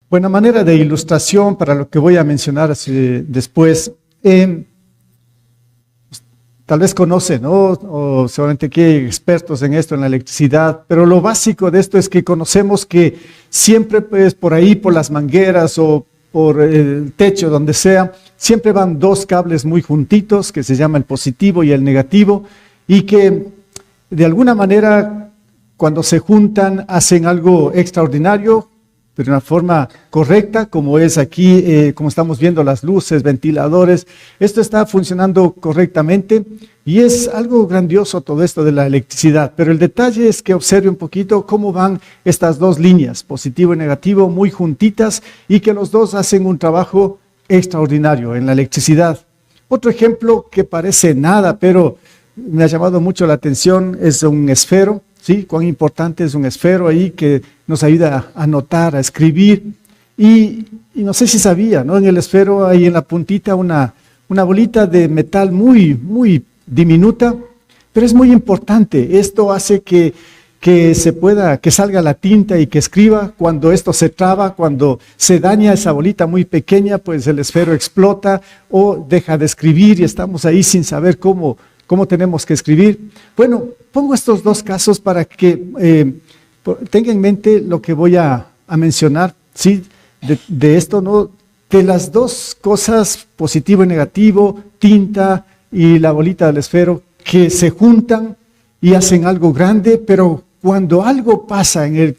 Buena manera de ilustración para lo que voy a mencionar después. Tal vez conocen, ¿no? O seguramente aquí hay expertos en esto, en la electricidad, pero lo básico de esto es que conocemos que siempre, pues, por ahí, por las mangueras o por el techo, donde sea, siempre van dos cables muy juntitos, que se llama el positivo y el negativo, y que de alguna manera, cuando se juntan, hacen algo extraordinario, pero de una forma correcta, como es aquí, como estamos viendo las luces, ventiladores. Esto está funcionando correctamente y es algo grandioso todo esto de la electricidad. Pero el detalle es que observe un poquito cómo van estas dos líneas, positivo y negativo, muy juntitas, y que los dos hacen un trabajo extraordinario en la electricidad. Otro ejemplo que parece nada, pero me ha llamado mucho la atención, es un esfero. ¿Sí? Cuán importante es un esfero ahí que nos ayuda a anotar, a escribir. Y no sé si sabía, ¿no? En el esfero hay en la puntita una bolita de metal muy diminuta, pero es muy importante. Esto hace que salga la tinta y que escriba. Cuando esto se traba, cuando se daña esa bolita muy pequeña, pues el esfero explota o deja de escribir y estamos ahí sin saber cómo tenemos que escribir. Bueno, pongo estos dos casos para que tenga en mente lo que voy a mencionar, ¿sí? De esto, ¿no? Que las dos cosas, positivo y negativo, tinta y la bolita del esfero, que se juntan y hacen algo grande, pero cuando algo pasa en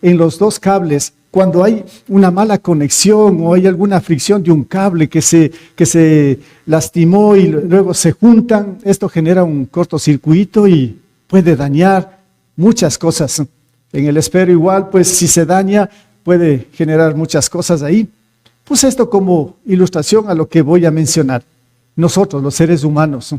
los dos cables, cuando hay una mala conexión o hay alguna fricción de un cable que se lastimó y luego se juntan, esto genera un cortocircuito y puede dañar muchas cosas. En el esfero igual, pues si se daña, puede generar muchas cosas ahí. Puse esto como ilustración a lo que voy a mencionar. Nosotros, los seres humanos,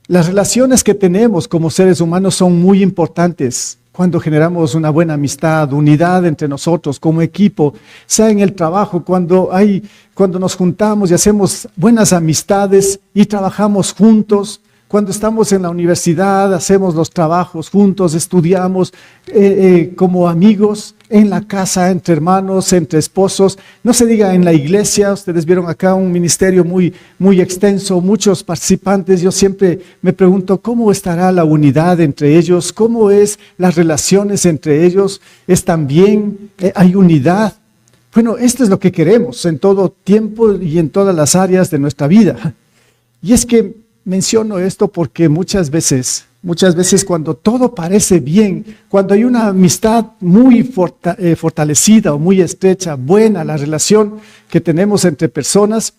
las relaciones que tenemos como seres humanos son muy importantes. Cuando generamos una buena amistad, unidad entre nosotros como equipo, sea en el trabajo, cuando nos juntamos y hacemos buenas amistades y trabajamos juntos, cuando estamos en la universidad, hacemos los trabajos juntos, estudiamos como amigos, en la casa, entre hermanos, entre esposos, no se diga en la iglesia. Ustedes vieron acá un ministerio muy extenso, muchos participantes. Yo siempre me pregunto cómo estará la unidad entre ellos, cómo es las relaciones entre ellos, ¿están bien? ¿Hay unidad? Bueno, esto es lo que queremos en todo tiempo y en todas las áreas de nuestra vida. Y es que menciono esto porque muchas veces cuando todo parece bien, cuando hay una amistad muy fortalecida o muy estrecha, buena la relación que tenemos entre personas,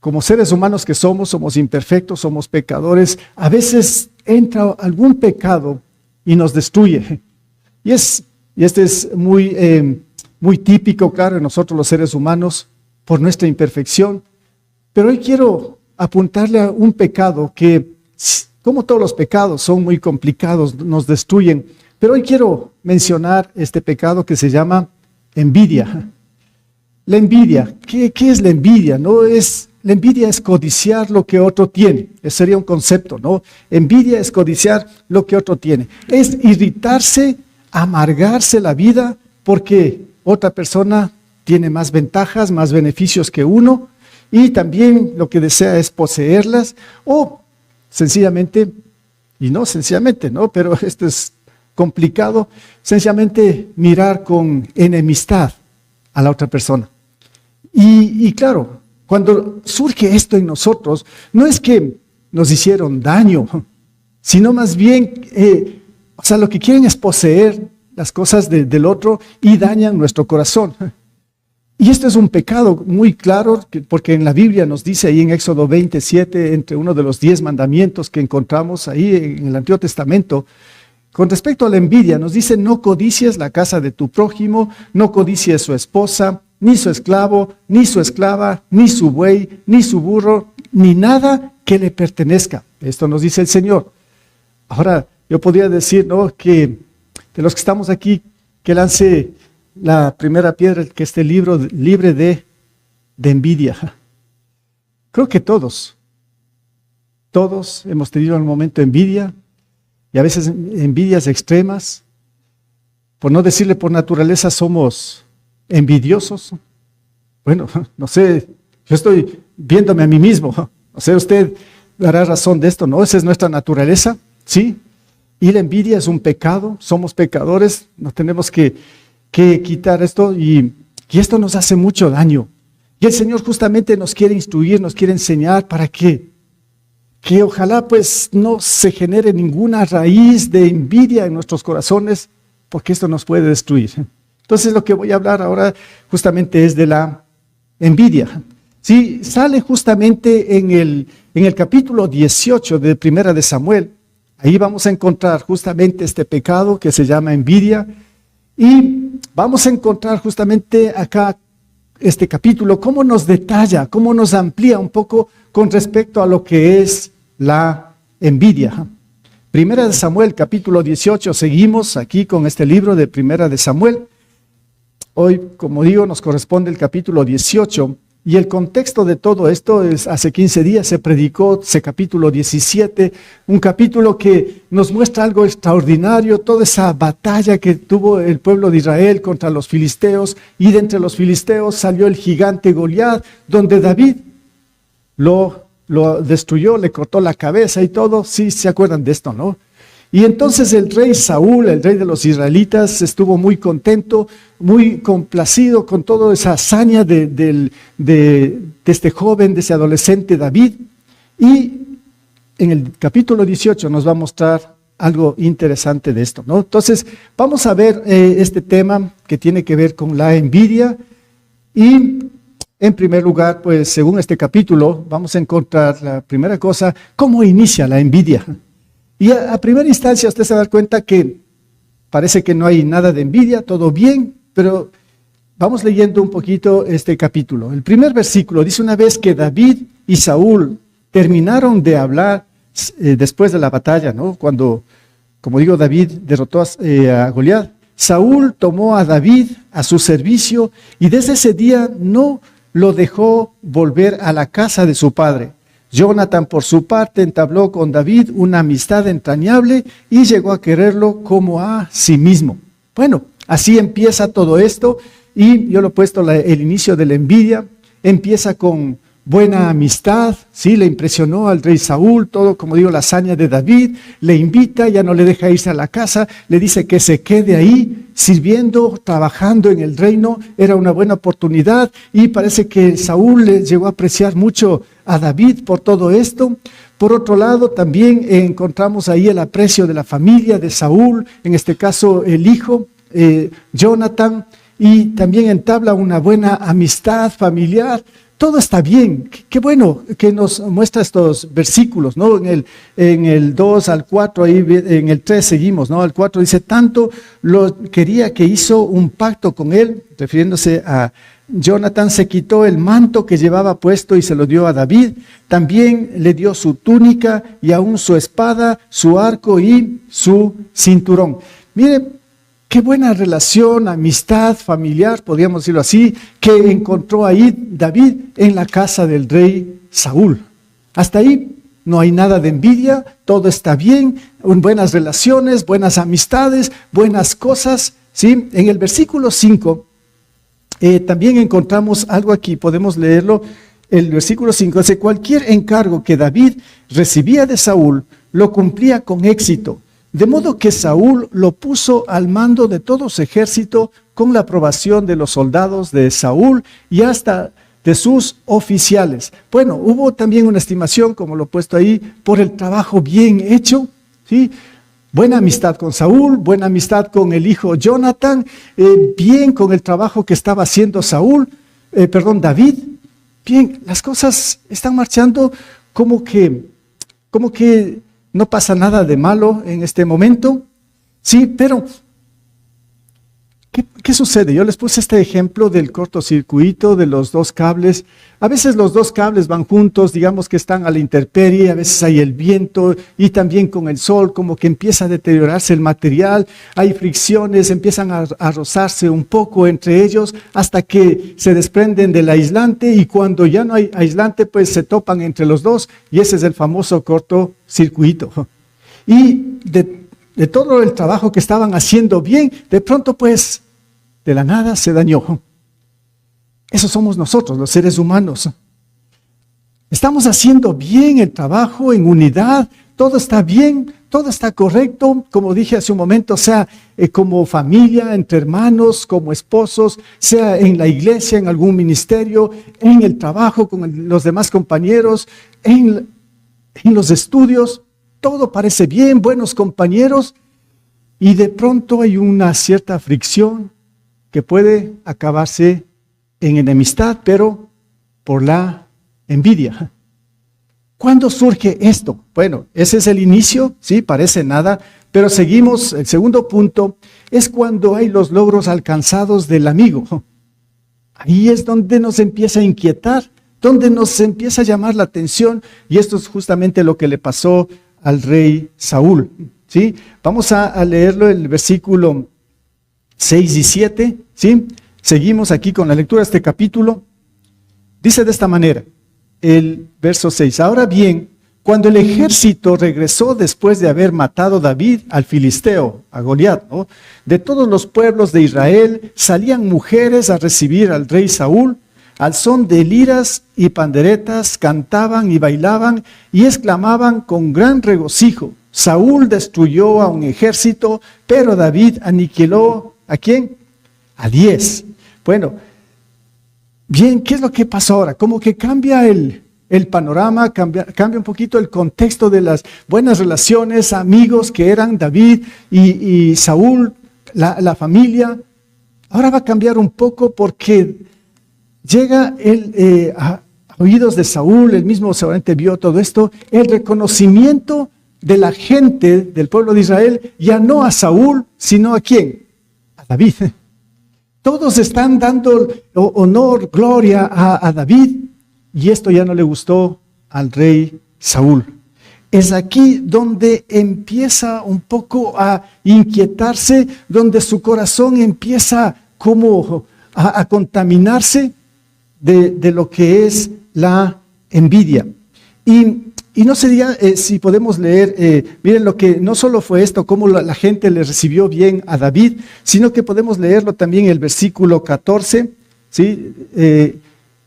como seres humanos que somos imperfectos, somos pecadores, a veces entra algún pecado y nos destruye. Y este es muy típico, claro, en nosotros los seres humanos por nuestra imperfección. Pero hoy quiero apuntarle a un pecado que, como todos los pecados, son muy complicados, nos destruyen. Pero hoy quiero mencionar este pecado que se llama envidia. La envidia, ¿qué es la envidia? La envidia es codiciar lo que otro tiene. Ese sería un concepto, ¿no? Envidia es codiciar lo que otro tiene. Es irritarse, amargarse la vida porque otra persona tiene más ventajas, más beneficios que uno, y también lo que desea es poseerlas, o sencillamente, y no sencillamente, ¿no? Pero esto es complicado, sencillamente mirar con enemistad a la otra persona. Y claro, cuando surge esto en nosotros, no es que nos hicieron daño, sino más bien, lo que quieren es poseer las cosas del otro y dañan nuestro corazón. Y esto es un pecado muy claro, porque en la Biblia nos dice ahí en Éxodo 27, entre uno de los 10 mandamientos que encontramos ahí en el Antiguo Testamento, con respecto a la envidia, nos dice: no codicies la casa de tu prójimo, no codicies su esposa, ni su esclavo, ni su esclava, ni su buey, ni su burro, ni nada que le pertenezca. Esto nos dice el Señor. Ahora, yo podría decir, ¿no?, que de los que estamos aquí, que lance la primera piedra, que esté libre de envidia. Creo que todos hemos tenido en un momento envidia, y a veces envidias extremas. Por no decirle, por naturaleza somos envidiosos. Bueno, no sé, yo estoy viéndome a mí mismo. No sé, usted dará razón de esto, ¿no? Esa es nuestra naturaleza, ¿sí? Y la envidia es un pecado, somos pecadores, nos tenemos que quitar esto y esto nos hace mucho daño. Y el Señor justamente nos quiere instruir, nos quiere enseñar para que ojalá pues no se genere ninguna raíz de envidia en nuestros corazones, porque esto nos puede destruir. Entonces lo que voy a hablar ahora justamente es de la envidia. Sí, sale justamente en el capítulo 18 de Primera de Samuel. Ahí vamos a encontrar justamente este pecado que se llama envidia. Y vamos a encontrar justamente acá este capítulo, cómo nos detalla, cómo nos amplía un poco con respecto a lo que es la envidia. Primera de Samuel, capítulo 18, seguimos aquí con este libro de Primera de Samuel. Hoy, como digo, nos corresponde el capítulo 18 y el contexto de todo esto es, hace 15 días se predicó ese capítulo 17, un capítulo que nos muestra algo extraordinario, toda esa batalla que tuvo el pueblo de Israel contra los filisteos, y de entre los filisteos salió el gigante Goliat, donde David lo destruyó, le cortó la cabeza y todo. Sí, se acuerdan de esto, ¿no? Y entonces el rey Saúl, el rey de los israelitas, estuvo muy contento, muy complacido con toda esa hazaña de este joven, de ese adolescente David. Y en el capítulo 18 nos va a mostrar algo interesante de esto, ¿no? Entonces vamos a ver este tema que tiene que ver con la envidia. Y en primer lugar, pues según este capítulo, vamos a encontrar la primera cosa, cómo inicia la envidia. Y a primera instancia usted se va a dar cuenta que parece que no hay nada de envidia, todo bien, pero vamos leyendo un poquito este capítulo. El primer versículo dice: una vez que David y Saúl terminaron de hablar después de la batalla, ¿no? Cuando, como digo, David derrotó a Goliat, Saúl tomó a David a su servicio y desde ese día no lo dejó volver a la casa de su padre. Jonatán, por su parte, entabló con David una amistad entrañable y llegó a quererlo como a sí mismo. Bueno, así empieza todo esto y yo lo he puesto el inicio de la envidia. Empieza con buena amistad, sí, le impresionó al rey Saúl, todo, como digo, la hazaña de David, le invita, ya no le deja irse a la casa, le dice que se quede ahí sirviendo, trabajando en el reino, era una buena oportunidad y parece que Saúl le llegó a apreciar mucho a David por todo esto. Por otro lado, también encontramos ahí el aprecio de la familia de Saúl, en este caso el hijo, Jonatán, y también entabla una buena amistad familiar. Todo está bien. Qué bueno que nos muestra estos versículos, ¿no? En el 2 al 4, ahí en el 3 seguimos, ¿no? Al 4 dice: tanto lo quería que hizo un pacto con él, refiriéndose a Jonatán, se quitó el manto que llevaba puesto y se lo dio a David. También le dio su túnica y aún su espada, su arco y su cinturón. Mire, qué buena relación, amistad familiar, podríamos decirlo así, que encontró ahí David en la casa del rey Saúl. Hasta ahí no hay nada de envidia, todo está bien, buenas relaciones, buenas amistades, buenas cosas, ¿sí? En el versículo 5 también encontramos algo aquí, podemos leerlo. El versículo 5 dice: cualquier encargo que David recibía de Saúl lo cumplía con éxito. De modo que Saúl lo puso al mando de todo su ejército con la aprobación de los soldados de Saúl y hasta de sus oficiales. Bueno, hubo también una estimación, como lo he puesto ahí, por el trabajo bien hecho, ¿sí? Buena amistad con Saúl, buena amistad con el hijo Jonatán, bien con el trabajo que estaba haciendo David. Bien, las cosas están marchando como que no pasa nada de malo en este momento, sí, pero ¿qué sucede? Yo les puse este ejemplo del cortocircuito de los dos cables. A veces los dos cables van juntos, digamos que están a la intemperie, a veces hay el viento y también con el sol, como que empieza a deteriorarse el material, hay fricciones, empiezan a rozarse un poco entre ellos hasta que se desprenden del aislante y cuando ya no hay aislante, pues se topan entre los dos y ese es el famoso cortocircuito. Y de todo el trabajo que estaban haciendo bien, de pronto pues de la nada se dañó. Eso somos nosotros, los seres humanos. Estamos haciendo bien el trabajo en unidad, todo está bien, todo está correcto, como dije hace un momento, sea como familia, entre hermanos, como esposos, sea en la iglesia, en algún ministerio, en el trabajo, con los demás compañeros, en los estudios, todo parece bien, buenos compañeros, y de pronto hay una cierta fricción que puede acabarse en enemistad, pero por la envidia. ¿Cuándo surge esto? Bueno, ese es el inicio, sí, parece nada, pero seguimos. El segundo punto es cuando hay los logros alcanzados del amigo. Ahí es donde nos empieza a inquietar, donde nos empieza a llamar la atención, y esto es justamente lo que le pasó al rey Saúl, ¿sí? Vamos a leerlo, el versículo 6 y 7, ¿sí? Seguimos aquí con la lectura de este capítulo. Dice de esta manera, el verso 6, ahora bien, cuando el ejército regresó después de haber matado David al filisteo, a Goliat, ¿no? De todos los pueblos de Israel salían mujeres a recibir al rey Saúl, al son de liras y panderetas, cantaban y bailaban y exclamaban con gran regocijo, Saúl destruyó a un ejército, pero David aniquiló, ¿a quién? A 10. Bueno, bien, ¿qué es lo que pasa ahora? Como que cambia el panorama, cambia un poquito el contexto de las buenas relaciones, amigos que eran David y Saúl, la familia. Ahora va a cambiar un poco porque llega a oídos de Saúl, él mismo seguramente vio todo esto, el reconocimiento de la gente del pueblo de Israel, ya no a Saúl, sino a ¿quién? A David. Todos están dando honor, gloria a David, y esto ya no le gustó al rey Saúl. Es aquí donde empieza un poco a inquietarse, donde su corazón empieza como a contaminarse de lo que es la envidia. Y no sería, si podemos leer, miren lo que no solo fue esto, cómo la gente le recibió bien a David, sino que podemos leerlo también en el versículo 14, ¿sí?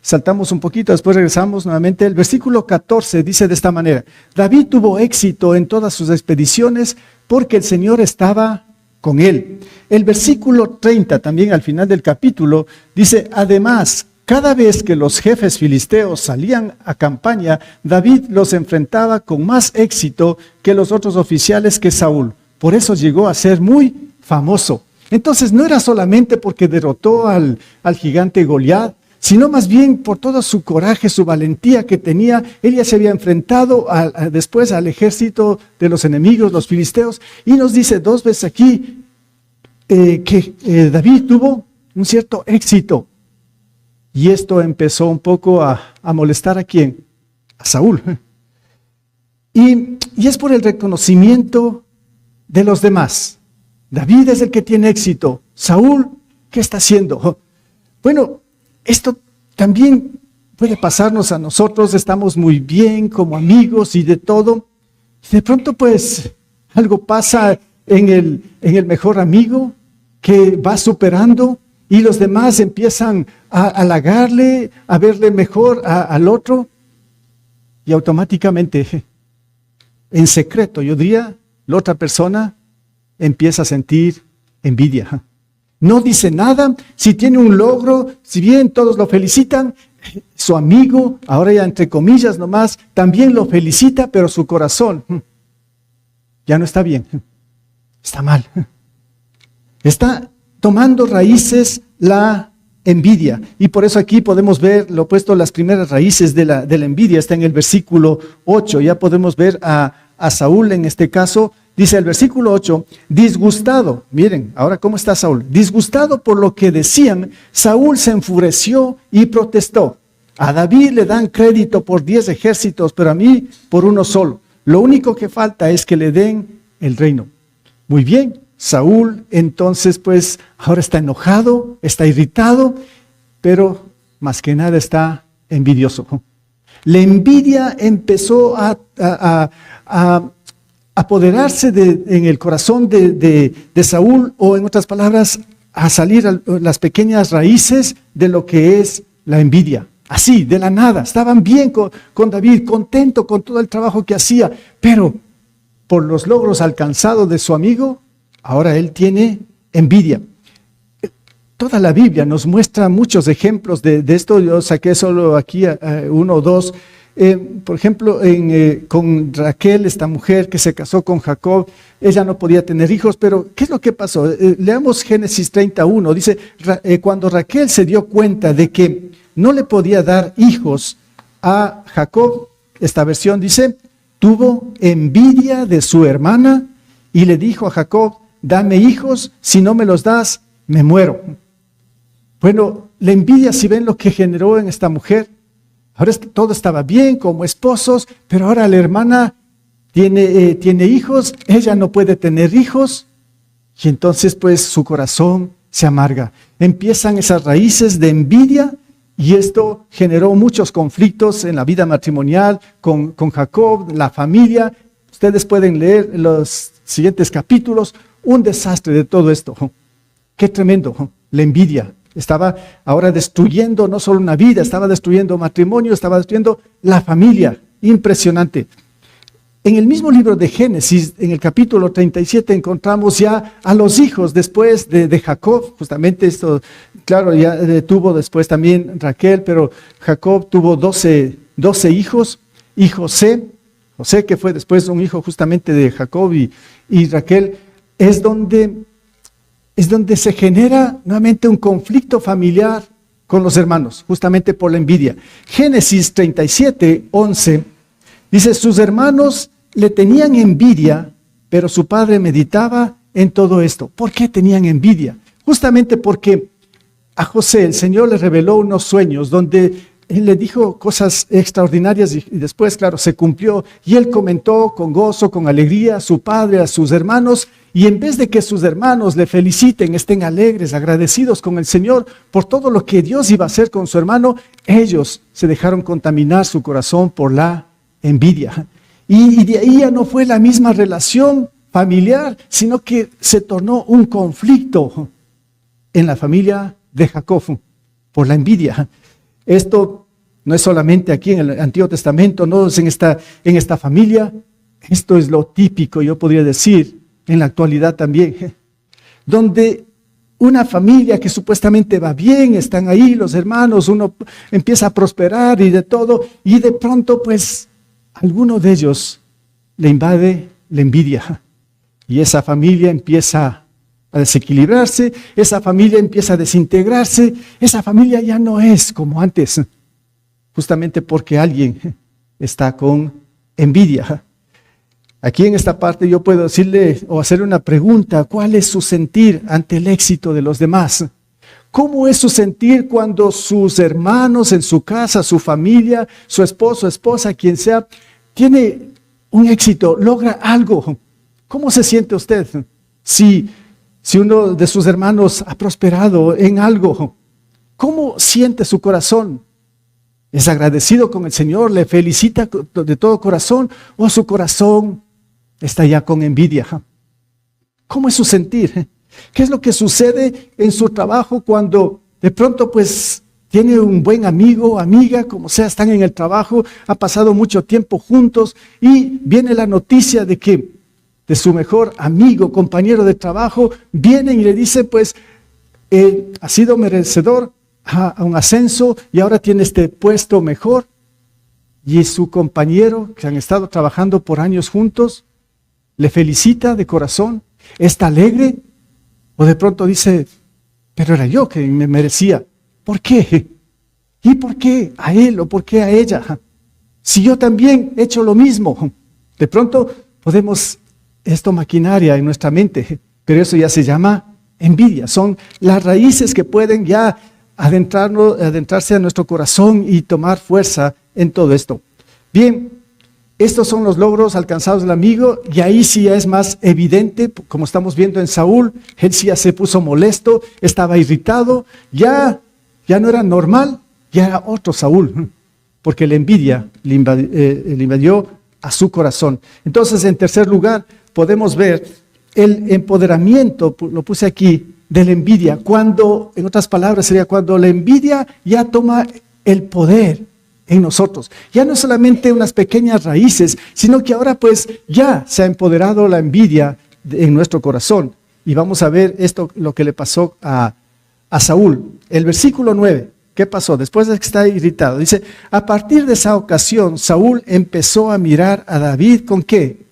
Saltamos un poquito, después regresamos nuevamente. El versículo 14 dice de esta manera, David tuvo éxito en todas sus expediciones porque el Señor estaba con él. El versículo 30 también al final del capítulo dice, además, cada vez que los jefes filisteos salían a campaña, David los enfrentaba con más éxito que los otros oficiales que Saúl. Por eso llegó a ser muy famoso. Entonces no era solamente porque derrotó al gigante Goliat, sino más bien por todo su coraje, su valentía que tenía. Él ya se había enfrentado después al ejército de los enemigos, los filisteos, y nos dice 2 veces aquí que David tuvo un cierto éxito. Y esto empezó un poco a molestar ¿a quién? A Saúl. Y es por el reconocimiento de los demás. David es el que tiene éxito. Saúl, ¿qué está haciendo? Bueno, esto también puede pasarnos a nosotros. Estamos muy bien como amigos y de todo. De pronto pues algo pasa en el mejor amigo que va superando. Y los demás empiezan a halagarle, a verle mejor al otro. Y automáticamente, en secreto, yo diría, la otra persona empieza a sentir envidia. No dice nada, si tiene un logro, si bien todos lo felicitan, su amigo, ahora ya entre comillas nomás, también lo felicita, pero su corazón ya no está bien, está mal. Está tomando raíces la envidia. Y por eso aquí podemos ver lo opuesto, las primeras raíces de la envidia. Está en el versículo 8. Ya podemos ver a Saúl en este caso. Dice el versículo 8, disgustado. Miren, ahora cómo está Saúl. Disgustado por lo que decían, Saúl se enfureció y protestó. A David le dan crédito por 10 ejércitos, pero a mí por uno solo. Lo único que falta es que le den el reino. Muy bien. Saúl entonces pues ahora está enojado, está irritado, pero más que nada está envidioso. La envidia empezó a apoderarse en el corazón de Saúl, o en otras palabras, a salir a las pequeñas raíces de lo que es la envidia. Así, de la nada, estaban bien con David, contento con todo el trabajo que hacía, pero por los logros alcanzados de su amigo, ahora él tiene envidia. Toda la Biblia nos muestra muchos ejemplos de esto. Yo saqué solo aquí uno o dos. Por ejemplo, con Raquel, esta mujer que se casó con Jacob, ella no podía tener hijos, pero ¿qué es lo que pasó? Leamos Génesis 31, dice, cuando Raquel se dio cuenta de que no le podía dar hijos a Jacob, esta versión dice, tuvo envidia de su hermana y le dijo a Jacob, dame hijos, si no me los das, me muero. Bueno, la envidia, si ven lo que generó en esta mujer, ahora todo estaba bien como esposos, pero ahora la hermana tiene hijos, ella no puede tener hijos, y entonces pues su corazón se amarga. Empiezan esas raíces de envidia, y esto generó muchos conflictos en la vida matrimonial con Jacob, la familia. Ustedes pueden leer los siguientes capítulos, un desastre de todo esto. Qué tremendo, la envidia. Estaba ahora destruyendo no solo una vida, estaba destruyendo matrimonio, estaba destruyendo la familia. Impresionante. En el mismo libro de Génesis, en el capítulo 37, encontramos ya a los hijos después de Jacob. Justamente esto, claro, ya tuvo después también Raquel, pero Jacob tuvo 12 hijos. Y José que fue después un hijo justamente de Jacob y Raquel, es donde se genera nuevamente un conflicto familiar con los hermanos, justamente por la envidia. Génesis 37, 11, dice, sus hermanos le tenían envidia, pero su padre meditaba en todo esto. ¿Por qué tenían envidia? Justamente porque a José el Señor le reveló unos sueños donde él le dijo cosas extraordinarias y después, claro, se cumplió. Y él comentó con gozo, con alegría a su padre, a sus hermanos. Y en vez de que sus hermanos le feliciten, estén alegres, agradecidos con el Señor por todo lo que Dios iba a hacer con su hermano, ellos se dejaron contaminar su corazón por la envidia. Y de ahí ya no fue la misma relación familiar, sino que se tornó un conflicto en la familia de Jacob por la envidia. Esto no es solamente aquí en el Antiguo Testamento, no es en esta familia. Esto es lo típico, yo podría decir, en la actualidad también, donde una familia que supuestamente va bien, están ahí los hermanos, uno empieza a prosperar y de todo, y de pronto pues alguno de ellos le invade la envidia, y esa familia empieza a desequilibrarse, esa familia empieza a desintegrarse, esa familia ya no es como antes, justamente porque alguien está con envidia. Aquí en esta parte yo puedo decirle o hacerle una pregunta: ¿cuál es su sentir ante el éxito de los demás? ¿Cómo es su sentir cuando sus hermanos en su casa, su familia, su esposo, esposa, quien sea, tiene un éxito, logra algo? ¿Cómo se siente usted si uno de sus hermanos ha prosperado en algo? ¿Cómo siente su corazón? ¿Es agradecido con el Señor? ¿Le felicita de todo corazón? ¿O su corazón está ya con envidia? ¿Cómo es su sentir? ¿Qué es lo que sucede en su trabajo cuando de pronto pues tiene un buen amigo, amiga, como sea, están en el trabajo, ha pasado mucho tiempo juntos y viene la noticia de que de su mejor amigo, compañero de trabajo, vienen y le dicen pues ha sido merecedor a un ascenso y ahora tiene este puesto mejor? Y su compañero, que han estado trabajando por años juntos, le felicita de corazón, está alegre, o de pronto dice, pero era yo que me merecía. ¿Por qué? ¿Y por qué a él o por qué a ella? Si yo también he hecho lo mismo. De pronto podemos esto maquinaria en nuestra mente, pero eso ya se llama envidia. Son las raíces que pueden ya adentrarse a nuestro corazón y tomar fuerza en todo esto. Bien, estos son los logros alcanzados del amigo, y ahí sí es más evidente, como estamos viendo en Saúl. Él sí ya se puso molesto, estaba irritado, ya no era normal, ya era otro Saúl, porque la envidia le invadió a su corazón. Entonces, en tercer lugar, podemos ver el empoderamiento, lo puse aquí, de la envidia, cuando, en otras palabras, sería cuando la envidia ya toma el poder en nosotros. Ya no es solamente unas pequeñas raíces, sino que ahora pues ya se ha empoderado la envidia en nuestro corazón. Y vamos a ver esto, lo que le pasó a Saúl. El versículo 9, ¿qué pasó? Después de que está irritado, dice, a partir de esa ocasión, Saúl empezó a mirar a David, ¿con qué?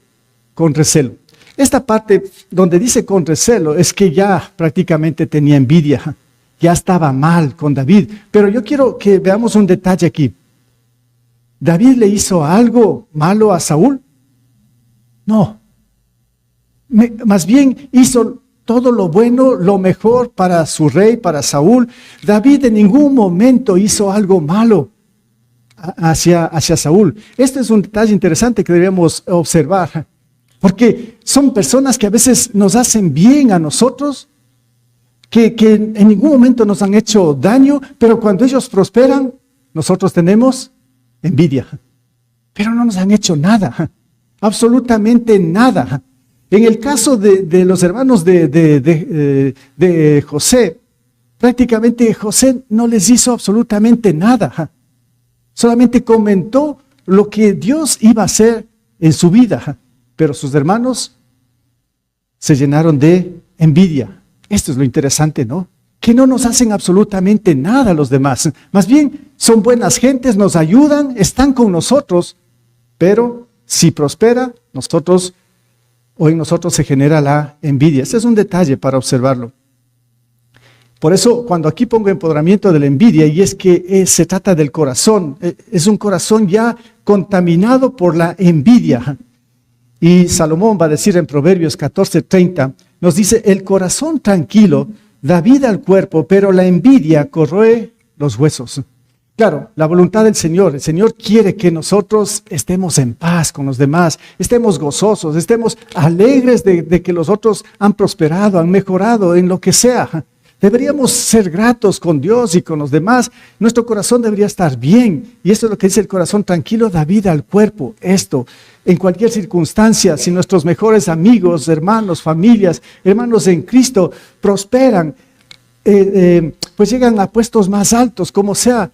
Con recelo. Esta parte donde dice con recelo es que ya prácticamente tenía envidia, ya estaba mal con David. Pero yo quiero que veamos un detalle aquí. ¿David le hizo algo malo a Saúl? No. Más bien hizo todo lo bueno, lo mejor para su rey, para Saúl. David en ningún momento hizo algo malo hacia Saúl. Este es un detalle interesante que debemos observar, porque son personas que a veces nos hacen bien a nosotros, que en ningún momento nos han hecho daño, pero cuando ellos prosperan, nosotros tenemos envidia. Pero no nos han hecho nada, absolutamente nada. En el caso de los hermanos de José, prácticamente José no les hizo absolutamente nada. Solamente comentó lo que Dios iba a hacer en su vida. Pero sus hermanos se llenaron de envidia. Esto es lo interesante, ¿no? Que no nos hacen absolutamente nada los demás. Más bien, son buenas gentes, nos ayudan, están con nosotros. Pero si prospera, en nosotros se genera la envidia. Este es un detalle para observarlo. Por eso, cuando aquí pongo empoderamiento de la envidia, y es que se trata del corazón, es un corazón ya contaminado por la envidia. Y Salomón va a decir en Proverbios 14:30, nos dice, el corazón tranquilo da vida al cuerpo, pero la envidia corroe los huesos. Claro, la voluntad del Señor, el Señor quiere que nosotros estemos en paz con los demás, estemos gozosos, estemos alegres de que los otros han prosperado, han mejorado en lo que sea. Deberíamos ser gratos con Dios y con los demás. Nuestro corazón debería estar bien. Y esto es lo que dice el corazón tranquilo, da vida al cuerpo. Esto, en cualquier circunstancia, si nuestros mejores amigos, hermanos, familias, hermanos en Cristo prosperan, pues llegan a puestos más altos, como sea,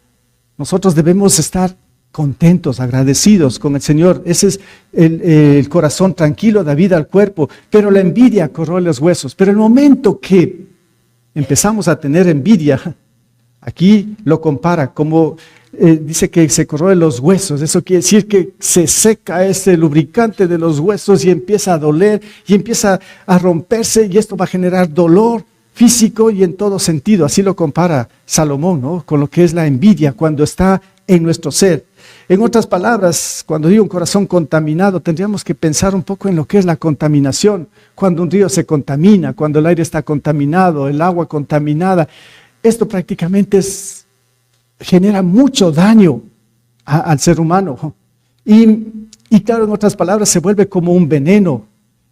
nosotros debemos estar contentos, agradecidos con el Señor. Ese es el corazón tranquilo, da vida al cuerpo. Pero la envidia corroe los huesos. Pero el momento que empezamos a tener envidia, aquí lo compara como dice que se corroen los huesos. Eso quiere decir que se seca ese lubricante de los huesos y empieza a doler y empieza a romperse, y esto va a generar dolor físico y en todo sentido. Así lo compara Salomón, ¿no? Con lo que es la envidia cuando está en nuestro ser. En otras palabras, cuando digo un corazón contaminado, tendríamos que pensar un poco en lo que es la contaminación. Cuando un río se contamina, cuando el aire está contaminado, el agua contaminada, esto prácticamente genera mucho daño al ser humano. Y claro, en otras palabras, se vuelve como un veneno.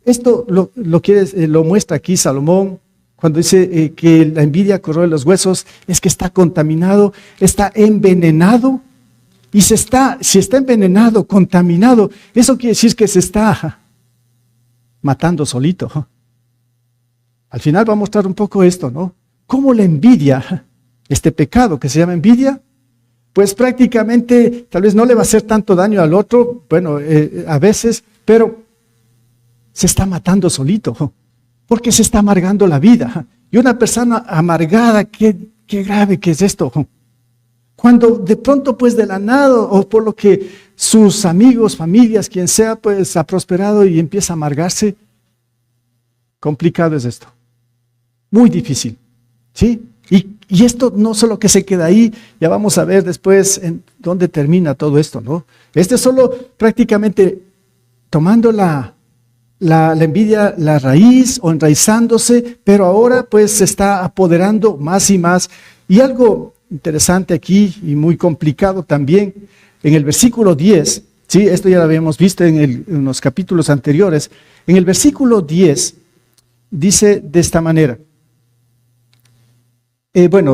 Esto lo muestra aquí Salomón cuando dice que la envidia corroe los huesos, es que está contaminado, está envenenado. Y si está envenenado, contaminado, eso quiere decir que se está matando solito. Al final va a mostrar un poco esto, ¿no? Cómo la envidia, este pecado que se llama envidia, pues prácticamente tal vez no le va a hacer tanto daño al otro, bueno, a veces, pero se está matando solito, porque se está amargando la vida. Y una persona amargada, qué grave que es esto. Cuando de pronto, pues de la nada, o por lo que sus amigos, familias, quien sea, pues ha prosperado y empieza a amargarse, complicado es esto. Muy difícil, ¿sí? Y esto no solo que se queda ahí, ya vamos a ver después en dónde termina todo esto, ¿no? Este es solo prácticamente tomando la envidia, la raíz o enraizándose, pero ahora pues se está apoderando más y más. Y algo interesante aquí y muy complicado también, en el versículo 10, ¿sí? Esto ya lo habíamos visto en los capítulos anteriores. En el versículo 10 dice de esta manera,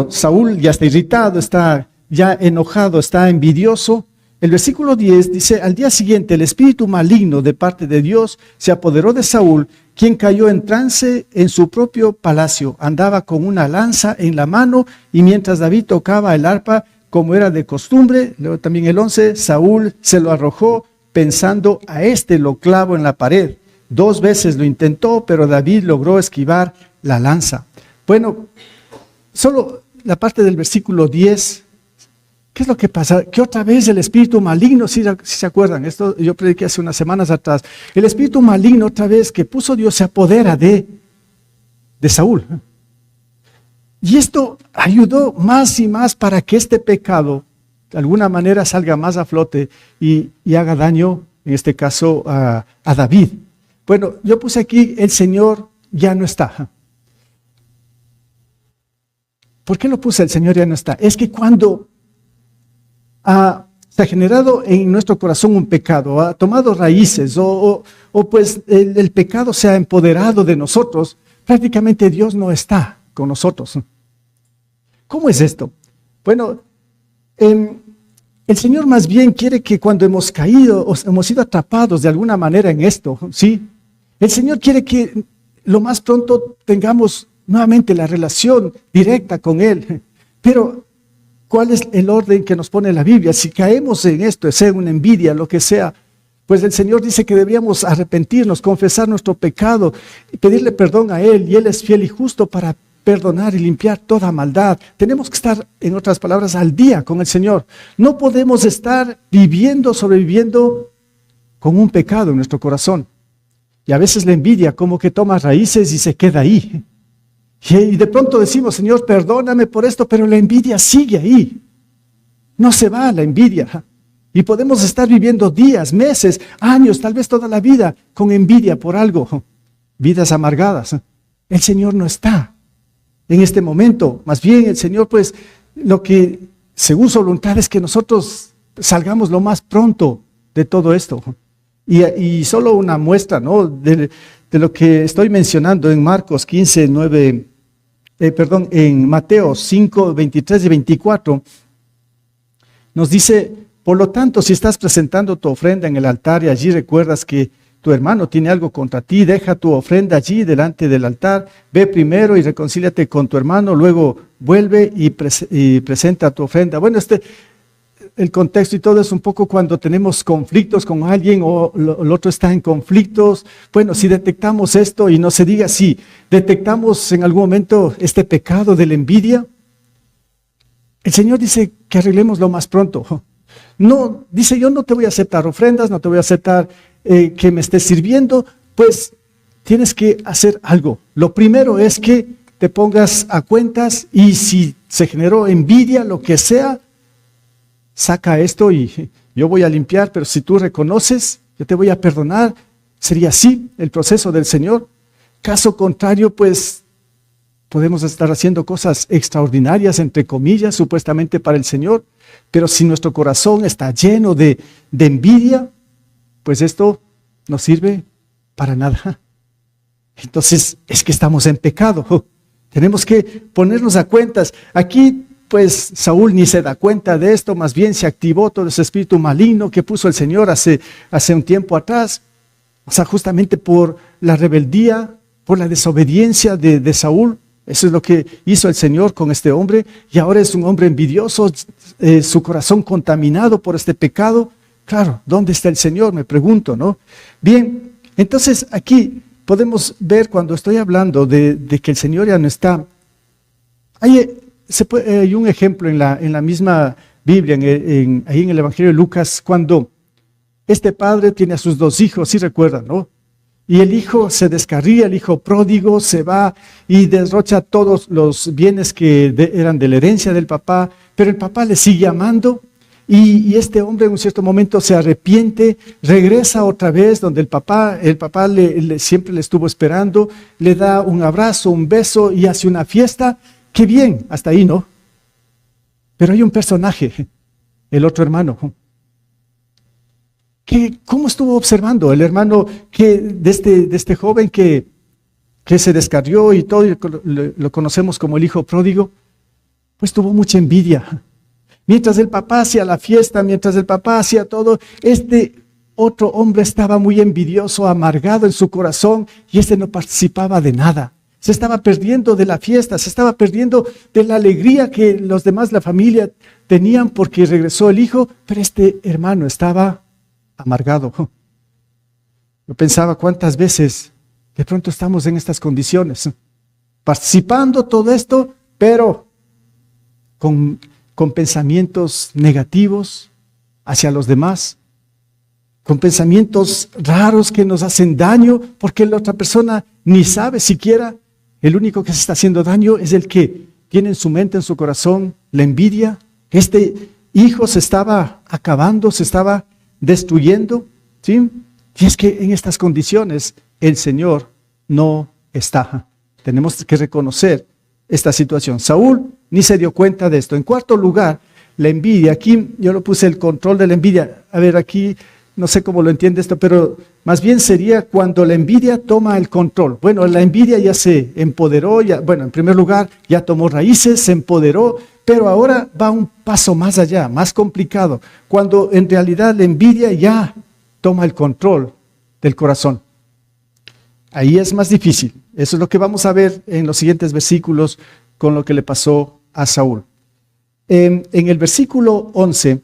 Saúl ya está irritado, está ya enojado, está envidioso. El versículo 10 dice, al día siguiente el espíritu maligno de parte de Dios se apoderó de Saúl, quien cayó en trance en su propio palacio. Andaba con una lanza en la mano y mientras David tocaba el arpa, como era de costumbre. Luego también el 11, Saúl se lo arrojó pensando, a este lo clavo en la pared. 2 veces lo intentó, pero David logró esquivar la lanza. Bueno, solo la parte del versículo 10, ¿qué es lo que pasa? Que otra vez el espíritu maligno, si se acuerdan, esto yo prediqué hace unas semanas atrás, el espíritu maligno otra vez que puso Dios se apodera de Saúl. Y esto ayudó más y más para que este pecado de alguna manera salga más a flote y haga daño, en este caso, a David. Bueno, yo puse aquí, el Señor ya no está. ¿Por qué lo puse, el Señor ya no está? Es que cuando se ha generado en nuestro corazón un pecado, ha tomado raíces o pues el pecado se ha empoderado de nosotros, prácticamente Dios no está con nosotros. ¿Cómo es esto? Bueno, el Señor más bien quiere que cuando hemos caído o hemos sido atrapados de alguna manera en esto, ¿sí? El Señor quiere que lo más pronto tengamos nuevamente la relación directa con Él. Pero, ¿cuál es el orden que nos pone la Biblia? Si caemos en esto, sea una envidia, lo que sea, pues el Señor dice que deberíamos arrepentirnos, confesar nuestro pecado y pedirle perdón a Él, y Él es fiel y justo para perdonar y limpiar toda maldad. Tenemos que estar, en otras palabras, al día con el Señor. No podemos estar sobreviviendo con un pecado en nuestro corazón. Y a veces la envidia como que toma raíces y se queda ahí. Y de pronto decimos, Señor, perdóname por esto, pero la envidia sigue ahí. No se va la envidia. Y podemos estar viviendo días, meses, años, tal vez toda la vida con envidia por algo. Vidas amargadas. El Señor no está en este momento. Más bien el Señor, pues, lo que según su voluntad es que nosotros salgamos lo más pronto de todo esto. Y solo una muestra, ¿no?, de lo que estoy mencionando en Marcos 15, 9, en Mateo 5, 23 y 24, nos dice, por lo tanto, si estás presentando tu ofrenda en el altar y allí recuerdas que tu hermano tiene algo contra ti, deja tu ofrenda allí delante del altar, ve primero y reconcíliate con tu hermano, luego vuelve y presenta tu ofrenda. Bueno, el contexto y todo es un poco cuando tenemos conflictos con alguien o el otro está en conflictos. Bueno, si detectamos esto, y no se diga si detectamos en algún momento este pecado de la envidia, el Señor dice que arreglemos lo más pronto. No, dice, yo no te voy a aceptar ofrendas, no te voy a aceptar que me estés sirviendo, pues tienes que hacer algo. Lo primero es que te pongas a cuentas y si se generó envidia, lo que sea, saca esto y yo voy a limpiar, pero si tú reconoces, yo te voy a perdonar. Sería así el proceso del Señor. Caso contrario, pues podemos estar haciendo cosas extraordinarias, entre comillas, supuestamente para el Señor, pero si nuestro corazón está lleno de envidia, pues esto no sirve para nada. Entonces es que estamos en pecado. Tenemos que ponernos a cuentas. Aquí pues Saúl ni se da cuenta de esto, más bien se activó todo ese espíritu maligno que puso el Señor hace un tiempo atrás. O sea, justamente por la rebeldía, por la desobediencia de Saúl. Eso es lo que hizo el Señor con este hombre. Y ahora es un hombre envidioso, su corazón contaminado por este pecado. Claro, ¿dónde está el Señor? Me pregunto, ¿no? Bien, entonces aquí podemos ver cuando estoy hablando de que el Señor ya no está. Hay un ejemplo en la misma Biblia, ahí en el Evangelio de Lucas, cuando este padre tiene a sus 2 hijos, ¿sí recuerdan, no? Y el hijo se descarría, el hijo pródigo se va y derrocha todos los bienes que eran de la herencia del papá, pero el papá le sigue amando y este hombre en un cierto momento se arrepiente, regresa otra vez donde el papá siempre le estuvo esperando, le da un abrazo, un beso y hace una fiesta. Qué bien, hasta ahí, ¿no? Pero hay un personaje, el otro hermano, ¿cómo estuvo observando? El hermano de este joven que se descarrió y todo, y lo conocemos como el hijo pródigo, pues tuvo mucha envidia. Mientras el papá hacía la fiesta, mientras el papá hacía todo, este otro hombre estaba muy envidioso, amargado en su corazón, y no participaba de nada. Se estaba perdiendo de la fiesta, se estaba perdiendo de la alegría que los demás, la familia, tenían porque regresó el hijo, pero este hermano estaba amargado. Yo pensaba cuántas veces de pronto estamos en estas condiciones, participando todo esto, pero con pensamientos negativos hacia los demás, con pensamientos raros que nos hacen daño, porque la otra persona ni sabe siquiera. El único que se está haciendo daño es el que tiene en su mente, en su corazón, la envidia. Este hijo se estaba acabando, se estaba destruyendo, ¿sí? Y es que en estas condiciones el Señor no está. Tenemos que reconocer esta situación. Saúl ni se dio cuenta de esto. En cuarto lugar, la envidia. Aquí yo lo puse el control de la envidia. A ver, aquí no sé cómo lo entiende esto, pero más bien sería cuando la envidia toma el control. Bueno, la envidia ya se empoderó, bueno, en primer lugar ya tomó raíces, se empoderó, pero ahora va un paso más allá, más complicado, cuando en realidad la envidia ya toma el control del corazón. Ahí es más difícil. Eso es lo que vamos a ver en los siguientes versículos con lo que le pasó a Saúl. En el versículo 11,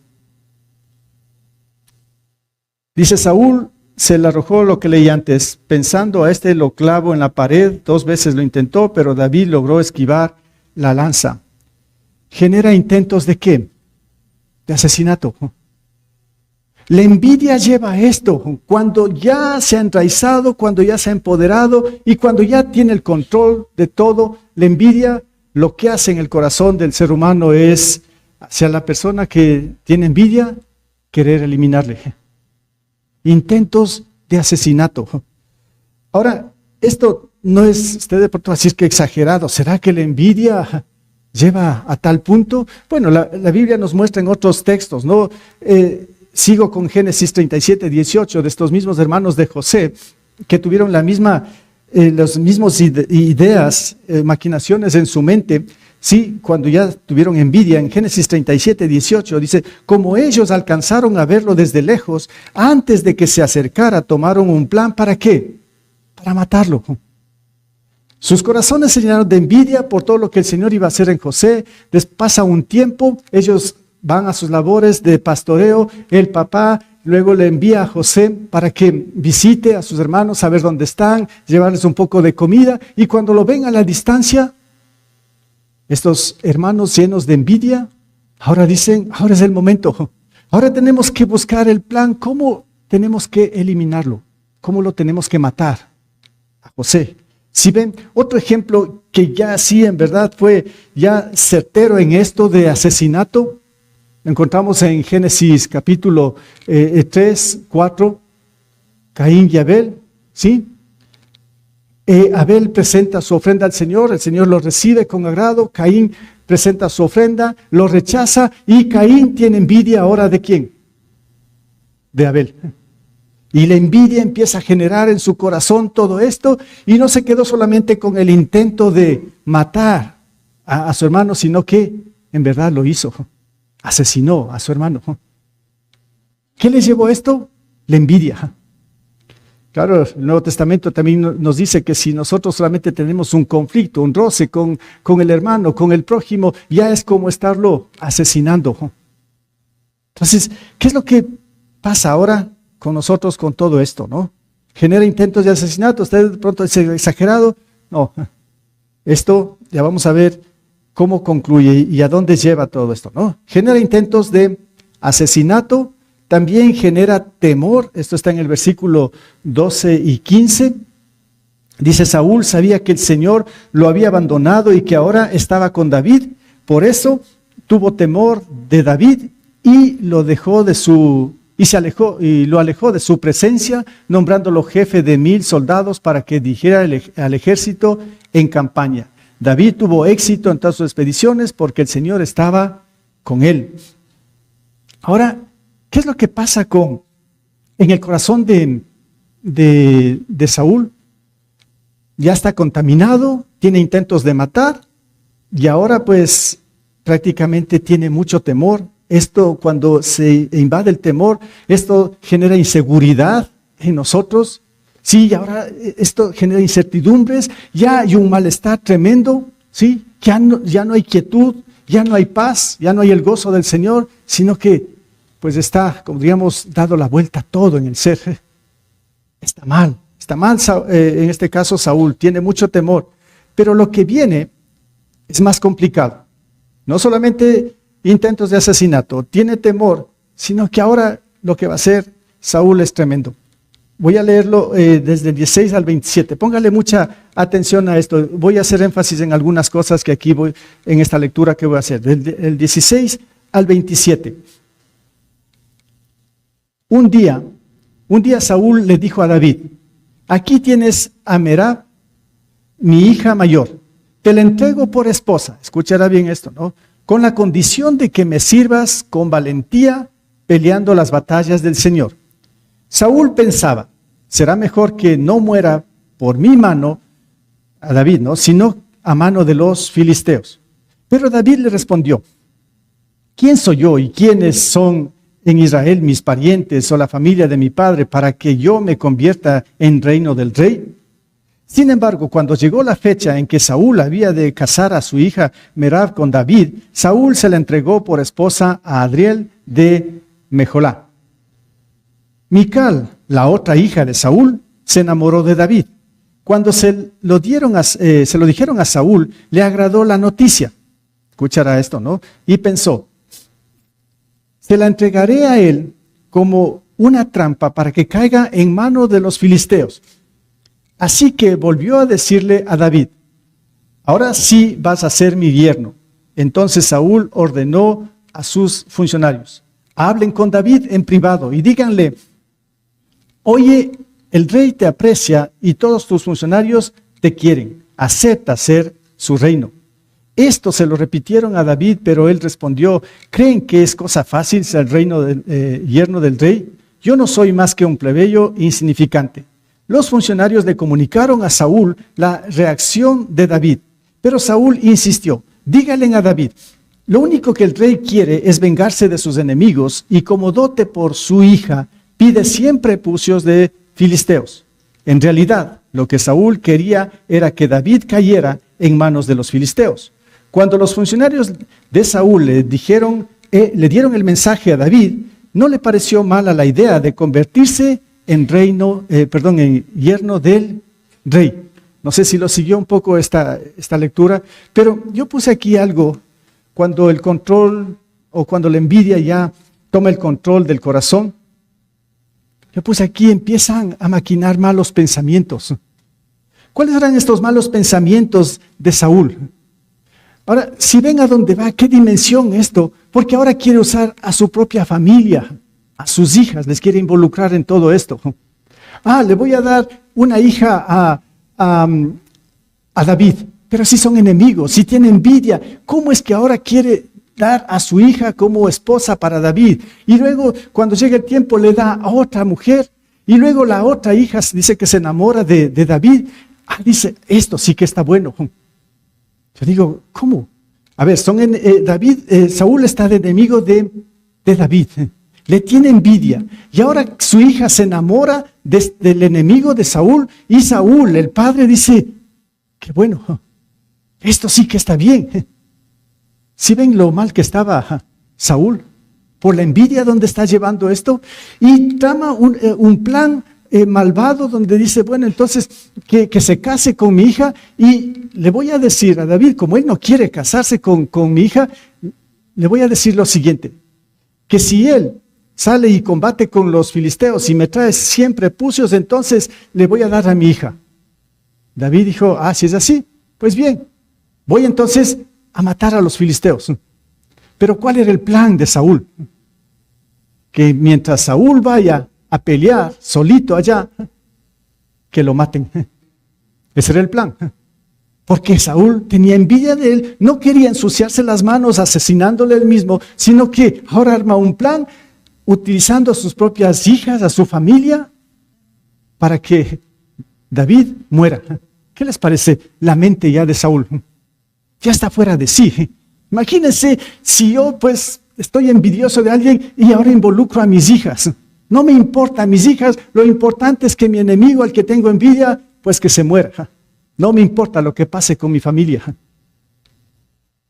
dice: Saúl se le arrojó lo que leí antes, pensando a este lo clavo en la pared, 2 veces lo intentó, pero David logró esquivar la lanza. Genera intentos ¿de qué? De asesinato. La envidia lleva a esto, cuando ya se ha enraizado, cuando ya se ha empoderado y cuando ya tiene el control de todo, la envidia lo que hace en el corazón del ser humano es, hacia la persona que tiene envidia, querer eliminarle. Intentos de asesinato. Ahora, esto no es, usted de pronto va a decir que exagerado. ¿Será que la envidia lleva a tal punto? Bueno, la Biblia nos muestra en otros textos, ¿no? Sigo con Génesis 37, 18, de estos mismos hermanos de José, que tuvieron las mismas ideas, maquinaciones en su mente. Sí, cuando ya tuvieron envidia, en Génesis 37, 18, dice: como ellos alcanzaron a verlo desde lejos, antes de que se acercara, tomaron un plan. ¿Para qué? Para matarlo. Sus corazones se llenaron de envidia por todo lo que el Señor iba a hacer en José. Pasa un tiempo, ellos van a sus labores de pastoreo, el papá luego le envía a José para que visite a sus hermanos, a ver dónde están, llevarles un poco de comida, y cuando lo ven a la distancia, estos hermanos llenos de envidia, ahora dicen: ahora es el momento, ahora tenemos que buscar el plan, cómo tenemos que eliminarlo, cómo lo tenemos que matar a José. Si ven, otro ejemplo que ya sí en verdad fue ya certero en esto de asesinato, lo encontramos en Génesis capítulo 3, 4, Caín y Abel, ¿sí? Abel presenta su ofrenda al Señor, el Señor lo recibe con agrado. Caín presenta su ofrenda, lo rechaza, y Caín tiene envidia ahora ¿de quién? De Abel. Y la envidia empieza a generar en su corazón todo esto, y no se quedó solamente con el intento de matar a su hermano, sino que en verdad lo hizo, asesinó a su hermano. ¿Qué les llevó a esto? La envidia. Claro, el Nuevo Testamento también nos dice que si nosotros solamente tenemos un conflicto, un roce con el hermano, con el prójimo, ya es como estarlo asesinando. Entonces, ¿qué es lo que pasa ahora con nosotros con todo esto, no? Genera intentos de asesinato. ¿Usted de pronto es exagerado? No. Esto ya vamos a ver cómo concluye y a dónde lleva todo esto, ¿no? Genera intentos de asesinato. También genera temor. Esto está en el versículo 12 y 15. Dice: Saúl sabía que el Señor lo había abandonado y que ahora estaba con David. Por eso tuvo temor de David y lo alejó de su presencia, nombrándolo jefe de 1000 soldados para que dirigiera al ejército en campaña. David tuvo éxito en todas sus expediciones porque el Señor estaba con él. Ahora, ¿qué es lo que pasa en el corazón de Saúl? Ya está contaminado, tiene intentos de matar, y ahora pues prácticamente tiene mucho temor. Esto, cuando se invade el temor, esto genera inseguridad en nosotros. Sí, ahora esto genera incertidumbres, ya hay un malestar tremendo, sí, ya no hay quietud, ya no hay paz, ya no hay el gozo del Señor, sino que pues está, como digamos, dado la vuelta todo en el ser. Está mal, en este caso Saúl, tiene mucho temor, pero lo que viene es más complicado. No solamente intentos de asesinato, tiene temor, sino que ahora lo que va a hacer Saúl es tremendo. Voy a leerlo desde el 16 al 27. Póngale mucha atención a esto. Voy a hacer énfasis en algunas cosas que aquí voy, en esta lectura que voy a hacer. Del 16 al 27. Un día Saúl le dijo a David: aquí tienes a Merab, mi hija mayor. Te la entrego por esposa. Escuchará bien esto, ¿no? Con la condición de que me sirvas con valentía peleando las batallas del Señor. Saúl pensaba: será mejor que no muera por mi mano a David, ¿no?, sino a mano de los filisteos. Pero David le respondió: ¿quién soy yo y quiénes son en Israel mis parientes o la familia de mi padre para que yo me convierta en reino del rey? Sin embargo, cuando llegó la fecha en que Saúl había de casar a su hija Merab con David, Saúl se la entregó por esposa a Adriel de Mejolá. Mical, la otra hija de Saúl, se enamoró de David. Cuando se lo dijeron a Saúl, le agradó la noticia. Escuchará esto, ¿no? Y pensó: se la entregaré a él como una trampa para que caiga en manos de los filisteos. Así que volvió a decirle a David: ahora sí vas a ser mi yerno. Entonces Saúl ordenó a sus funcionarios: hablen con David en privado y díganle: oye, el rey te aprecia y todos tus funcionarios te quieren. Acepta ser su reino. Esto se lo repitieron a David, pero él respondió: ¿creen que es cosa fácil ser yerno del rey? Yo no soy más que un plebeyo insignificante. Los funcionarios le comunicaron a Saúl la reacción de David, pero Saúl insistió: díganle a David, lo único que el rey quiere es vengarse de sus enemigos y como dote por su hija pide 100 prepucios de filisteos. En realidad, lo que Saúl quería era que David cayera en manos de los filisteos. Cuando los funcionarios de Saúl le dieron el mensaje a David, no le pareció mala la idea de convertirse en yerno del rey. No sé si lo siguió un poco esta lectura, pero yo puse aquí algo: cuando el control o cuando la envidia ya toma el control del corazón, yo puse aquí: empiezan a maquinar malos pensamientos. ¿Cuáles eran estos malos pensamientos de Saúl? Ahora, si ven a dónde va, qué dimensión esto, porque ahora quiere usar a su propia familia, a sus hijas, les quiere involucrar en todo esto. Le voy a dar una hija a David, pero si son enemigos, si tiene envidia, ¿cómo es que ahora quiere dar a su hija como esposa para David? Y luego, cuando llega el tiempo, le da a otra mujer, y luego la otra hija dice que se enamora de David. Dice: esto sí que está bueno. Yo digo: ¿cómo? A ver, Saúl está de enemigo de David. Le tiene envidia. Y ahora su hija se enamora del enemigo de Saúl. Y Saúl, el padre, dice: qué bueno, esto sí que está bien. ¿Sí ven lo mal que estaba Saúl? Por la envidia donde está llevando esto. Y trama un plan malvado donde dice: bueno, entonces que se case con mi hija, y le voy a decir a David, como él no quiere casarse con mi hija, le voy a decir lo siguiente: que si él sale y combate con los filisteos y me trae 100 prepucios, entonces le voy a dar a mi hija. David dijo: si es así, pues bien, voy entonces a matar a los filisteos. Pero ¿cuál era el plan de Saúl? Que mientras Saúl vaya a pelear solito allá, que lo maten. Ese era el plan. Porque Saúl tenía envidia de él, no quería ensuciarse las manos asesinándole él mismo, sino que ahora arma un plan utilizando a sus propias hijas, a su familia, para que David muera. ¿Qué les parece la mente ya de Saúl? Ya está fuera de sí. Imagínense si yo pues estoy envidioso de alguien y ahora involucro a mis hijas. No me importa, mis hijas, lo importante es que mi enemigo, al que tengo envidia, pues que se muera. No me importa lo que pase con mi familia.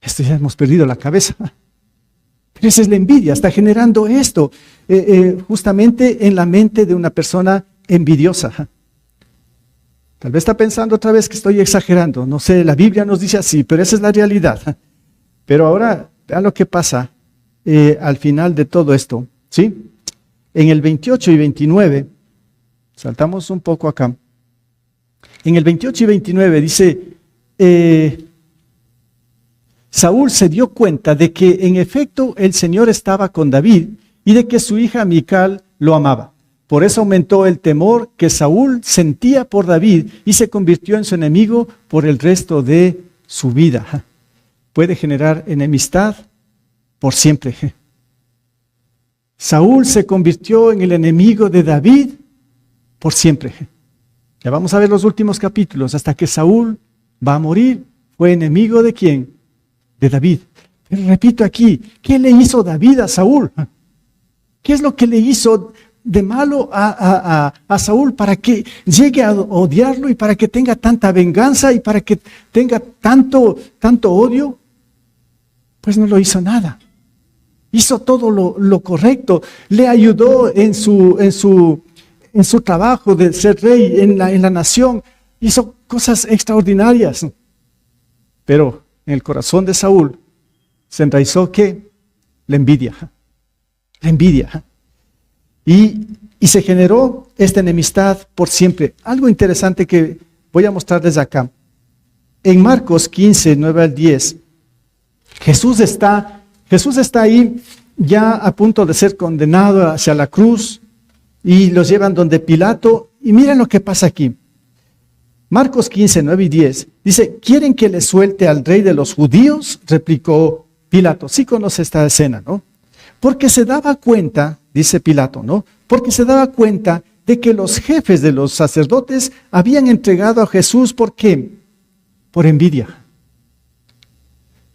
Esto ya hemos perdido la cabeza. Pero esa es la envidia, está generando esto justamente en la mente de una persona envidiosa. Tal vez está pensando otra vez que estoy exagerando. No sé, la Biblia nos dice así, pero esa es la realidad. Pero ahora, vean lo que pasa al final de todo esto, ¿sí? En el 28 y 29, saltamos un poco acá. En el 28 y 29 dice, Saúl se dio cuenta de que en efecto el Señor estaba con David y de que su hija Mical lo amaba. Por eso aumentó el temor que Saúl sentía por David y se convirtió en su enemigo por el resto de su vida. Puede generar enemistad por siempre. Saúl se convirtió en el enemigo de David por siempre. Ya vamos a ver los últimos capítulos, hasta que Saúl va a morir. ¿Fue enemigo de quién? De David. Pero repito aquí, ¿qué le hizo David a Saúl? ¿Qué es lo que le hizo de malo a Saúl para que llegue a odiarlo y para que tenga tanta venganza y para que tenga tanto odio? Pues no lo hizo nada. Hizo todo lo correcto. Le ayudó en su trabajo de ser rey en la nación. Hizo cosas extraordinarias. Pero en el corazón de Saúl se enraizó ¿qué? La envidia. La envidia. Y se generó esta enemistad por siempre. Algo interesante que voy a mostrarles acá. En Marcos 15, 9 al 10, Jesús está ahí ya a punto de ser condenado hacia la cruz y los llevan donde Pilato. Y miren lo que pasa aquí. Marcos 15, 9 y 10 dice, ¿quieren que le suelte al rey de los judíos? Replicó Pilato. Sí conoce esta escena, ¿no? Porque se daba cuenta, dice Pilato, ¿no? Porque se daba cuenta de que los jefes de los sacerdotes habían entregado a Jesús, ¿por qué? Por envidia.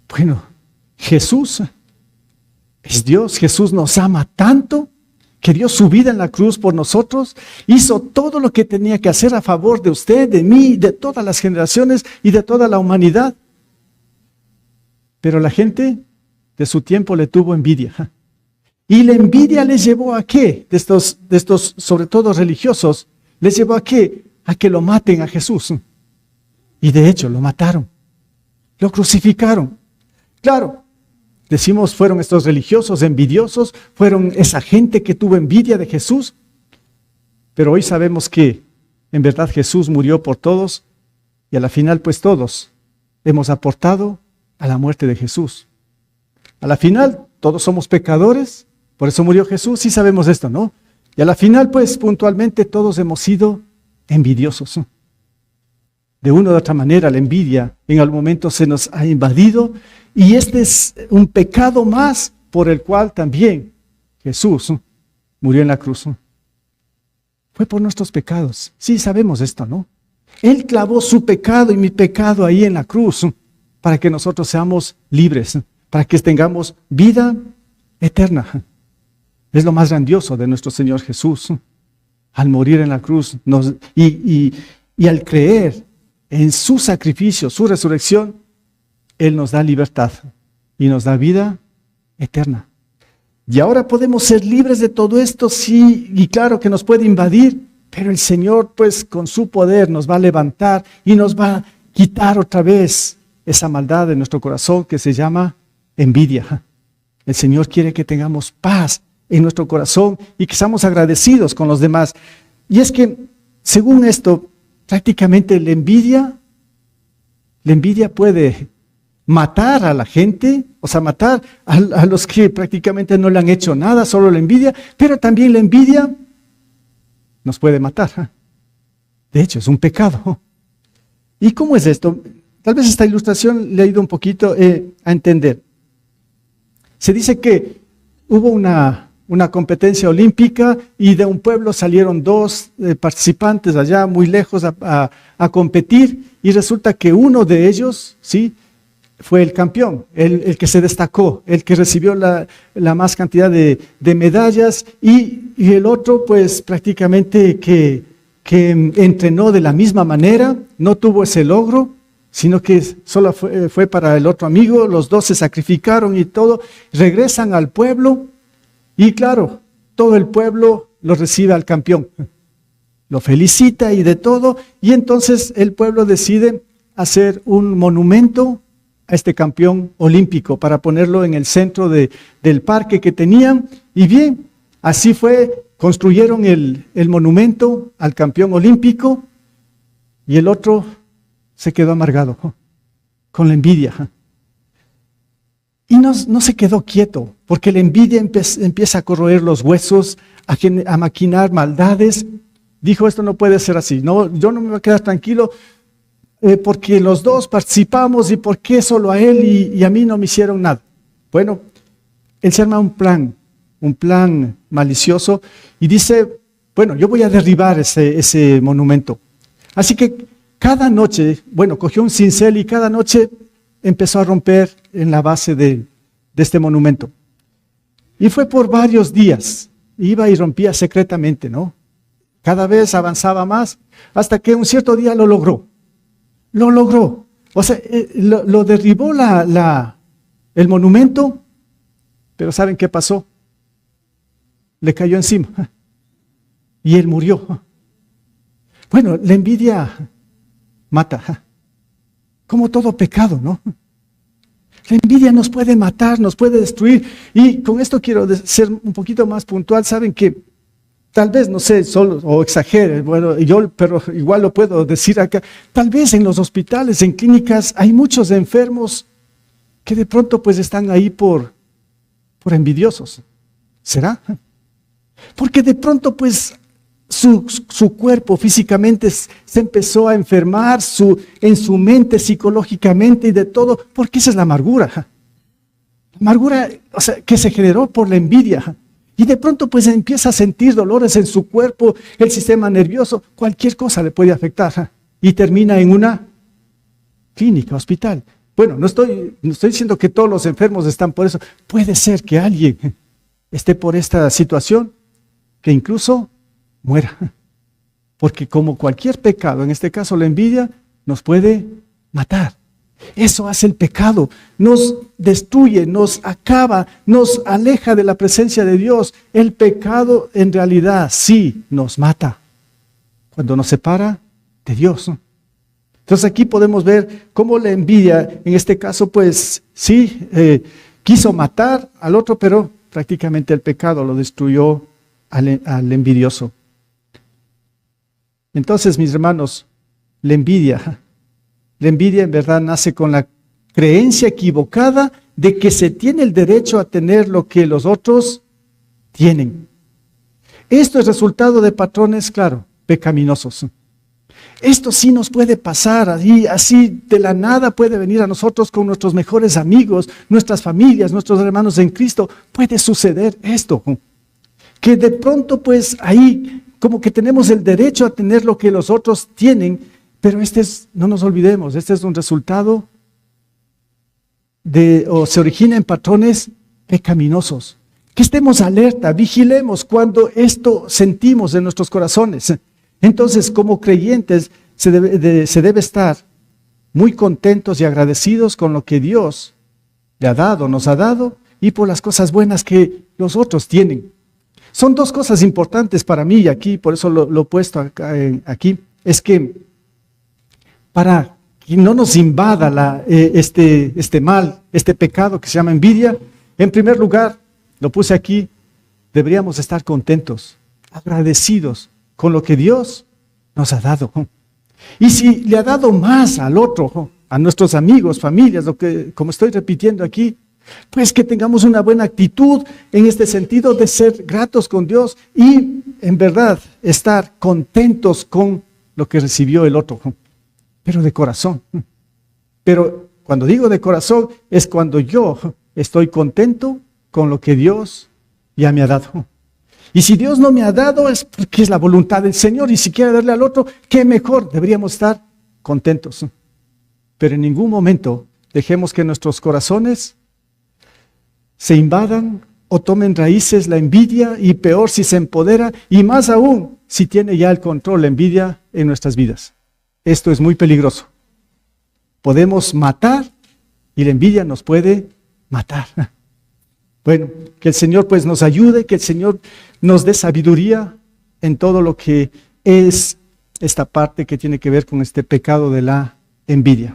Bueno, Jesús es Dios, Jesús nos ama tanto que dio su vida en la cruz por nosotros, hizo todo lo que tenía que hacer a favor de usted, de mí, de todas las generaciones y de toda la humanidad. Pero la gente de su tiempo le tuvo envidia. Y la envidia les llevó a qué? De estos sobre todo religiosos, les llevó a qué? A que lo maten a Jesús. Y de hecho lo mataron, lo crucificaron. Claro, decimos fueron estos religiosos envidiosos, fueron esa gente que tuvo envidia de Jesús. Pero hoy sabemos que en verdad Jesús murió por todos y a la final pues todos hemos aportado a la muerte de Jesús. A la final todos somos pecadores, por eso murió Jesús, sí sabemos esto, ¿no? Y a la final pues puntualmente todos hemos sido envidiosos. De una u otra manera la envidia en algún momento se nos ha invadido y este es un pecado más por el cual también Jesús murió en la cruz. Fue por nuestros pecados. Sí, sabemos esto, ¿no? Él clavó su pecado y mi pecado ahí en la cruz para que nosotros seamos libres, para que tengamos vida eterna. Es lo más grandioso de nuestro Señor Jesús. Al morir en la cruz y al creer en su sacrificio, su resurrección, Él nos da libertad y nos da vida eterna. Y ahora podemos ser libres de todo esto, sí, y claro que nos puede invadir, pero el Señor pues con su poder nos va a levantar y nos va a quitar otra vez esa maldad de nuestro corazón que se llama envidia. El Señor quiere que tengamos paz en nuestro corazón y que seamos agradecidos con los demás. Y es que, según esto, prácticamente la envidia puede matar a la gente, o sea, matar a los que prácticamente no le han hecho nada, solo la envidia, pero también la envidia nos puede matar. De hecho, es un pecado. ¿Y cómo es esto? Tal vez esta ilustración le ha ido un poquito a entender. Se dice que hubo una competencia olímpica y de un pueblo salieron dos participantes allá muy lejos a competir y resulta que uno de ellos, ¿sí?, fue el campeón, el que se destacó, el que recibió la más cantidad de medallas, y el otro pues prácticamente que entrenó de la misma manera, no tuvo ese logro, sino que solo fue para el otro amigo. Los dos se sacrificaron y todo, regresan al pueblo y claro, todo el pueblo lo recibe al campeón, lo felicita y de todo, y entonces el pueblo decide hacer un monumento a este campeón olímpico para ponerlo en el centro del parque que tenían. Y bien, así fue, construyeron el monumento al campeón olímpico, y el otro se quedó amargado con la envidia. Y no se quedó quieto, porque la envidia empieza a corroer los huesos, a maquinar maldades. Dijo, esto no puede ser así, no, yo no me voy a quedar tranquilo, porque los dos participamos, y por qué solo a él y a mí no me hicieron nada. Bueno, él se arma un plan malicioso, y dice, bueno, yo voy a derribar ese monumento. Así que cada noche, cogió un cincel y cada noche empezó a romper en la base de este monumento. Y fue por varios días, iba y rompía secretamente, ¿no? Cada vez avanzaba más, hasta que un cierto día lo logró. O sea, lo derribó el monumento, pero ¿saben qué pasó? Le cayó encima y él murió. Bueno, la envidia mata, como todo pecado, ¿no? La envidia nos puede matar, nos puede destruir, y con esto quiero ser un poquito más puntual. Saben que tal vez, no sé, solo o exagere, pero igual lo puedo decir acá. Tal vez en los hospitales, en clínicas, hay muchos enfermos que de pronto pues están ahí por envidiosos. ¿Será? Porque de pronto pues su cuerpo físicamente se empezó a enfermar, en su mente, psicológicamente y de todo, porque esa es la amargura. La amargura, o sea, que se generó por la envidia. Y de pronto pues empieza a sentir dolores en su cuerpo, el sistema nervioso, cualquier cosa le puede afectar. Y termina en una clínica, hospital. Bueno, no estoy diciendo que todos los enfermos están por eso. Puede ser que alguien esté por esta situación, que incluso muera. Porque como cualquier pecado, en este caso la envidia, nos puede matar. Eso hace el pecado, nos destruye, nos acaba, nos aleja de la presencia de Dios. El pecado en realidad sí nos mata, cuando nos separa de Dios. Entonces aquí podemos ver cómo la envidia, en este caso pues sí, quiso matar al otro, pero prácticamente el pecado lo destruyó al envidioso. Entonces, mis hermanos, la envidia en verdad nace con la creencia equivocada de que se tiene el derecho a tener lo que los otros tienen. Esto es resultado de patrones, claro, pecaminosos. Esto sí nos puede pasar, así de la nada puede venir a nosotros con nuestros mejores amigos, nuestras familias, nuestros hermanos en Cristo. Puede suceder esto, que de pronto pues ahí como que tenemos el derecho a tener lo que los otros tienen, pero no nos olvidemos, este es un resultado o se origina en patrones pecaminosos. Que estemos alerta, vigilemos cuando esto sentimos en nuestros corazones. Entonces, como creyentes, se debe estar muy contentos y agradecidos con lo que Dios le ha dado, nos ha dado, y por las cosas buenas que los otros tienen. Son dos cosas importantes para mí, y aquí, por eso lo he puesto aquí, es que para que no nos invada este mal, este pecado que se llama envidia, en primer lugar, lo puse aquí, deberíamos estar contentos, agradecidos con lo que Dios nos ha dado. Y si le ha dado más al otro, a nuestros amigos, familias, como estoy repitiendo aquí, pues que tengamos una buena actitud en este sentido de ser gratos con Dios y en verdad estar contentos con lo que recibió el otro, pero de corazón. Pero cuando digo de corazón es cuando yo estoy contento con lo que Dios ya me ha dado. Y si Dios no me ha dado es porque es la voluntad del Señor, y si quiere darle al otro, qué mejor, deberíamos estar contentos. Pero en ningún momento dejemos que nuestros corazones se invadan o tomen raíces la envidia, y peor si se empodera, y más aún si tiene ya el control la envidia en nuestras vidas. Esto es muy peligroso. Podemos matar y la envidia nos puede matar. Bueno, que el Señor pues nos ayude, que el Señor nos dé sabiduría en todo lo que es esta parte que tiene que ver con este pecado de la envidia.